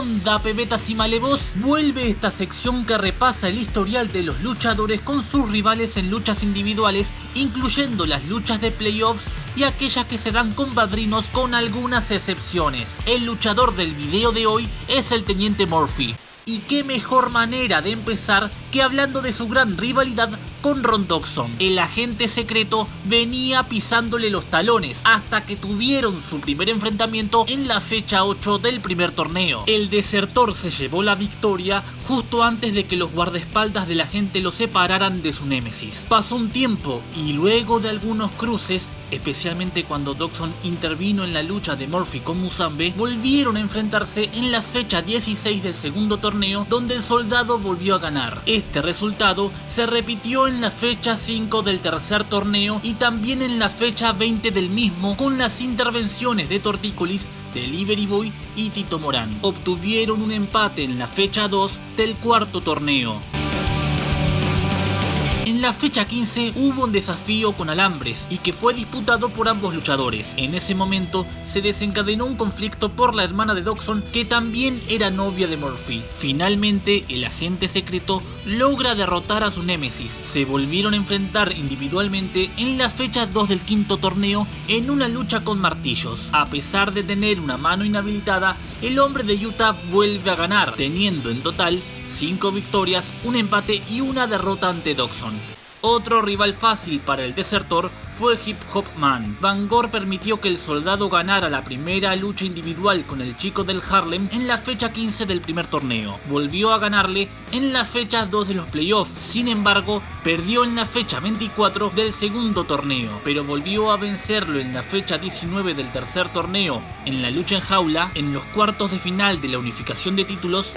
onda, pebetas y malevos? Vuelve esta sección que repasa el historial de los luchadores con sus rivales en luchas individuales, incluyendo las luchas de playoffs y aquellas que se dan con padrinos, con algunas excepciones. El luchador del video de hoy es el Teniente Murphy. Y qué mejor manera de empezar que hablando de su gran rivalidad con Ron Dodson. El agente secreto venía pisándole los talones hasta que tuvieron su primer enfrentamiento en la fecha 8 del primer torneo. El desertor se llevó la victoria justo antes de que los guardaespaldas del agente lo separaran de su némesis. Pasó un tiempo y luego de algunos cruces, especialmente cuando Dodson intervino en la lucha de Murphy con Musambe, volvieron a enfrentarse en la fecha 16 del segundo torneo, donde el soldado volvió a ganar. Este resultado se repitió en la fecha 5 del tercer torneo y también en la fecha 20 del mismo, con las intervenciones de Tortícolis, Delivery Boy y Tito Morán. Obtuvieron un empate en la fecha 2 del cuarto torneo. En la fecha 15 hubo un desafío con alambres y que fue disputado por ambos luchadores. En ese momento se desencadenó un conflicto por la hermana de Dodson, que también era novia de Murphy. Finalmente el agente secreto logra derrotar a su némesis. Se volvieron a enfrentar individualmente en la fecha 2 del quinto torneo en una lucha con martillos. A pesar de tener una mano inhabilitada, el hombre de Utah vuelve a ganar, teniendo en total 5 victorias, un empate y una derrota ante Dodson. Otro rival fácil para el desertor fue Hip Hop Man. Van Gore permitió que el soldado ganara la primera lucha individual con el chico del Harlem en la fecha 15 del primer torneo. Volvió a ganarle en la fecha 2 de los playoffs. Sin embargo, perdió en la fecha 24 del segundo torneo, pero volvió a vencerlo en la fecha 19 del tercer torneo en la lucha en jaula, en los cuartos de final de la unificación de títulos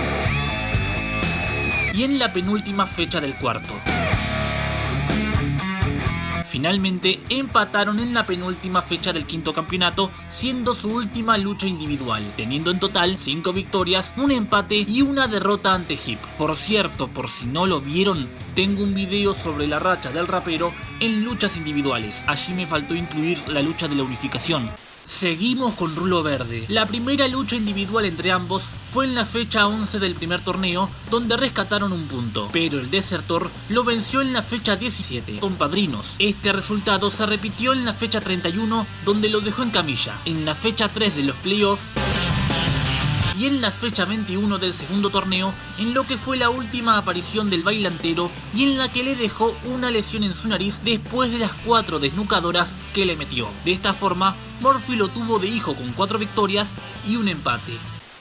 y en la penúltima fecha del cuarto. Finalmente empataron en la penúltima fecha del quinto campeonato, siendo su última lucha individual, teniendo en total 5 victorias, un empate y una derrota ante Hip. Por cierto, por si no lo vieron, tengo un video sobre la racha del rapero en luchas individuales. Allí me faltó incluir la lucha de la unificación. Seguimos con Rulo Verde. La primera lucha individual entre ambos fue en la fecha 11 del primer torneo, donde rescataron un punto, pero el desertor lo venció en la fecha 17, con padrinos. Este resultado se repitió en la fecha 31, donde lo dejó en camilla. En la fecha 3 de los playoffs y en la fecha 21 del segundo torneo, en lo que fue la última aparición del bailantero y en la que le dejó una lesión en su nariz después de las 4 desnucadoras que le metió. De esta forma, Murphy lo tuvo de hijo con 4 victorias y un empate.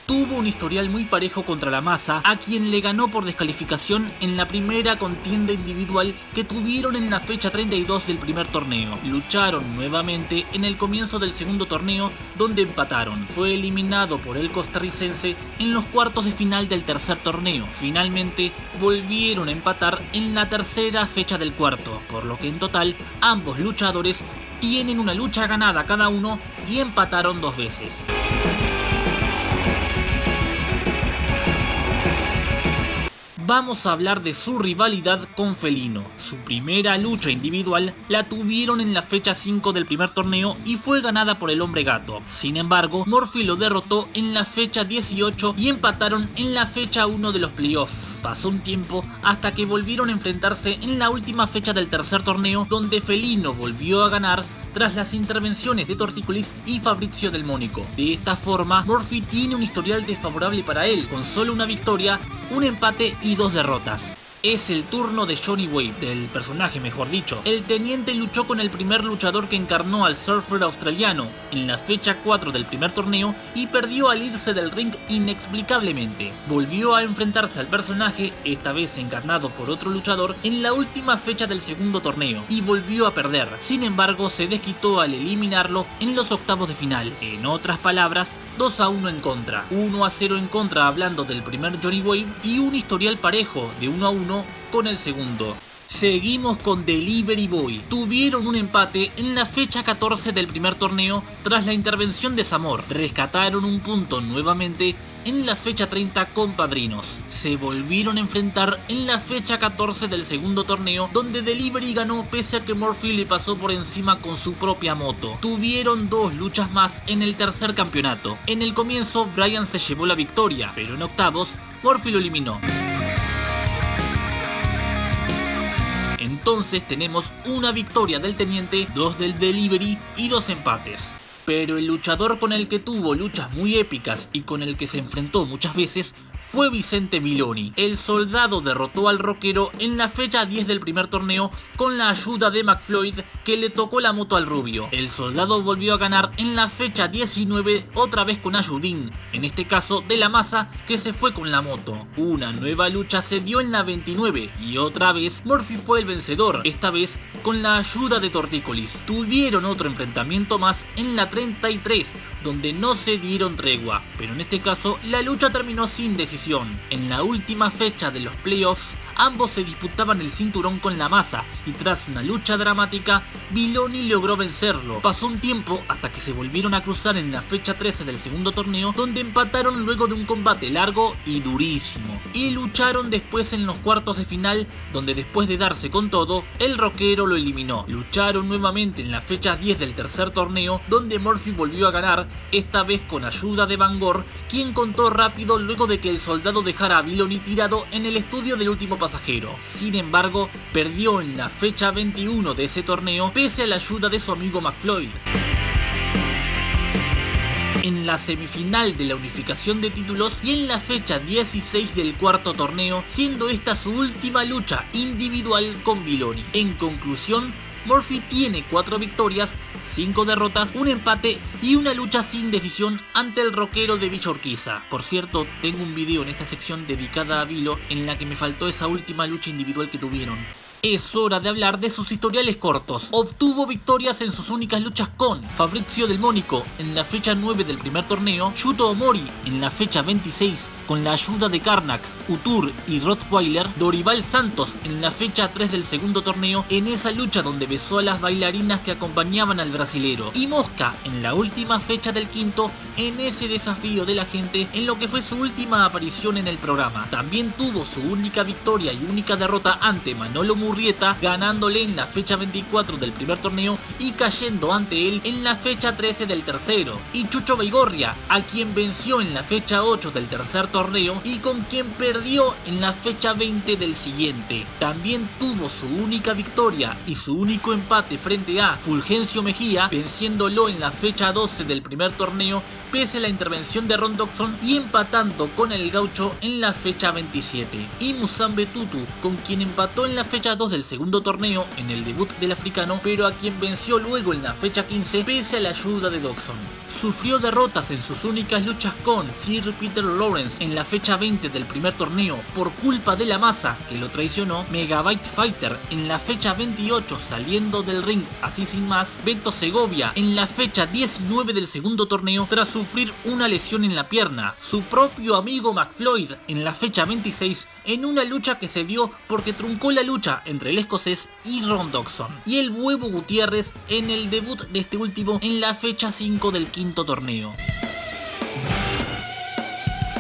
Tuvo un historial muy parejo contra la masa, a quien le ganó por descalificación en la primera contienda individual que tuvieron en la fecha 32 del primer torneo. Lucharon nuevamente en el comienzo del segundo torneo, donde empataron. Fue eliminado por el costarricense en los cuartos de final del tercer torneo. Finalmente volvieron a empatar en la tercera fecha del cuarto, por lo que en total ambos luchadores tienen una lucha ganada cada uno y empataron 2 veces. Vamos a hablar de su rivalidad con Felino. Su primera lucha individual la tuvieron en la fecha 5 del primer torneo y fue ganada por el Hombre Gato. Sin embargo, Murphy lo derrotó en la fecha 18 y empataron en la fecha 1 de los playoffs. Pasó un tiempo hasta que volvieron a enfrentarse en la última fecha del tercer torneo, donde Felino volvió a ganar tras las intervenciones de Tortícolis y Fabrizio Del Mónico. De esta forma, Murphy tiene un historial desfavorable para él, con solo una victoria, un empate y 2 derrotas. Es el turno de Johnny Wave, del personaje mejor dicho. El teniente luchó con el primer luchador que encarnó al surfer australiano en la fecha 4 del primer torneo y perdió al irse del ring inexplicablemente. Volvió a enfrentarse al personaje, esta vez encarnado por otro luchador, en la última fecha del segundo torneo y volvió a perder. Sin embargo, se desquitó al eliminarlo en los octavos de final. En otras palabras, 2-1 en contra, 1-0 en contra hablando del primer Johnny Wave y un historial parejo de 1-1 con el segundo. Seguimos con Delivery Boy. Tuvieron un empate en la fecha 14 del primer torneo tras la intervención de Zamor. Rescataron un punto nuevamente en la fecha 30 con Padrinos. Se volvieron a enfrentar en la fecha 14 del segundo torneo, donde Delivery ganó pese a que Murphy le pasó por encima con su propia moto. Tuvieron 2 luchas más en el tercer campeonato. En el comienzo Bryan se llevó la victoria, pero en octavos Murphy lo eliminó. Entonces tenemos una victoria del Teniente, 2 del Delivery y 2 empates. Pero el luchador con el que tuvo luchas muy épicas y con el que se enfrentó muchas veces fue Vicente Villoni. El soldado derrotó al rockero en la fecha 10 del primer torneo con la ayuda de McFloyd, que le tocó la moto al rubio. El soldado volvió a ganar en la fecha 19 otra vez con Ayudín, en este caso de la Masa, que se fue con la moto. Una nueva lucha se dio en la 29 y otra vez Murphy fue el vencedor, esta vez con la ayuda de Tortícolis. Tuvieron otro enfrentamiento más en la 33, donde no se dieron tregua, pero en este caso la lucha terminó sin decisión. En la última fecha de los playoffs, ambos se disputaban el cinturón con la Masa y tras una lucha dramática, Villoni logró vencerlo. Pasó un tiempo hasta que se volvieron a cruzar en la fecha 13 del segundo torneo, donde empataron luego de un combate largo y durísimo. Y lucharon después en los cuartos de final, donde después de darse con todo, el rockero lo eliminó. Lucharon nuevamente en la fecha 10 del tercer torneo, donde Murphy volvió a ganar, esta vez con ayuda de Van Gore, quien contó rápido luego de que el soldado dejara a Villoni tirado en el estudio del último pasajero. Sin embargo, perdió en la fecha 21 de ese torneo pese a la ayuda de su amigo McFloyd. En la semifinal de la unificación de títulos y en la fecha 16 del cuarto torneo, siendo esta su última lucha individual con Villoni. En conclusión, Murphy tiene 4 victorias, 5 derrotas, un empate y una lucha sin decisión ante el rockero de Villa Urquiza. Por cierto, tengo un video en esta sección dedicada a Vilo en la que me faltó esa última lucha individual que tuvieron. Es hora de hablar de sus historiales cortos. Obtuvo victorias en sus únicas luchas con Fabrizio Del Mónico en la fecha 9 del primer torneo, Yuto Omori en la fecha 26 con la ayuda de Karnak, Utur y Rottweiler, Dorival Santos en la fecha 3 del segundo torneo, en esa lucha donde besó a las bailarinas que acompañaban al brasilero, y Mosca en la última fecha del quinto en ese desafío de la gente en lo que fue su última aparición en el programa. También tuvo su única victoria y única derrota ante Manolo Murrieta, ganándole en la fecha 24 del primer torneo y cayendo ante él en la fecha 13 del tercero. Y Chucho Baigorria, a quien venció en la fecha 8 del tercer torneo y con quien perdió en la fecha 20 del siguiente. También tuvo su única victoria y su único empate frente a Fulgencio Mejía, venciéndolo en la fecha 12 del primer torneo pese a la intervención de Ron Dodson y empatando con el gaucho en la fecha 27. Y Musambe Tutu, con quien empató en la fecha 2 del segundo torneo en el debut del africano, pero a quien venció luego en la fecha 15 pese a la ayuda de Dodson. Sufrió derrotas en sus únicas luchas con Sir Peter Lawrence en la fecha 20 del primer torneo por culpa de la Masa que lo traicionó, Megabyte Fighter en la fecha 28 saliendo del ring así sin más, Beto Segovia en la fecha 19 del segundo torneo tras sufrir una lesión en la pierna, su propio amigo McFloyd en la fecha 26 en una lucha que se dio porque truncó la lucha entre el escocés y Ron Dodson, y el Huevo Gutiérrez en el debut de este último en la fecha 5 del quinto torneo.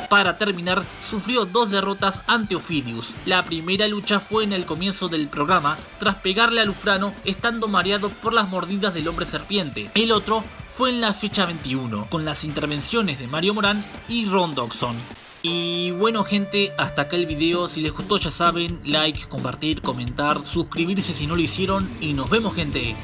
Para terminar, sufrió 2 derrotas ante Ophidius. La primera lucha fue en el comienzo del programa, tras pegarle a Lufrano estando mareado por las mordidas del hombre serpiente. El otro fue en la fecha 21, con las intervenciones de Mario Morán y Ron Dodson. Y bueno gente, hasta acá el video. Si les gustó ya saben, like, compartir, comentar, suscribirse si no lo hicieron y nos vemos gente.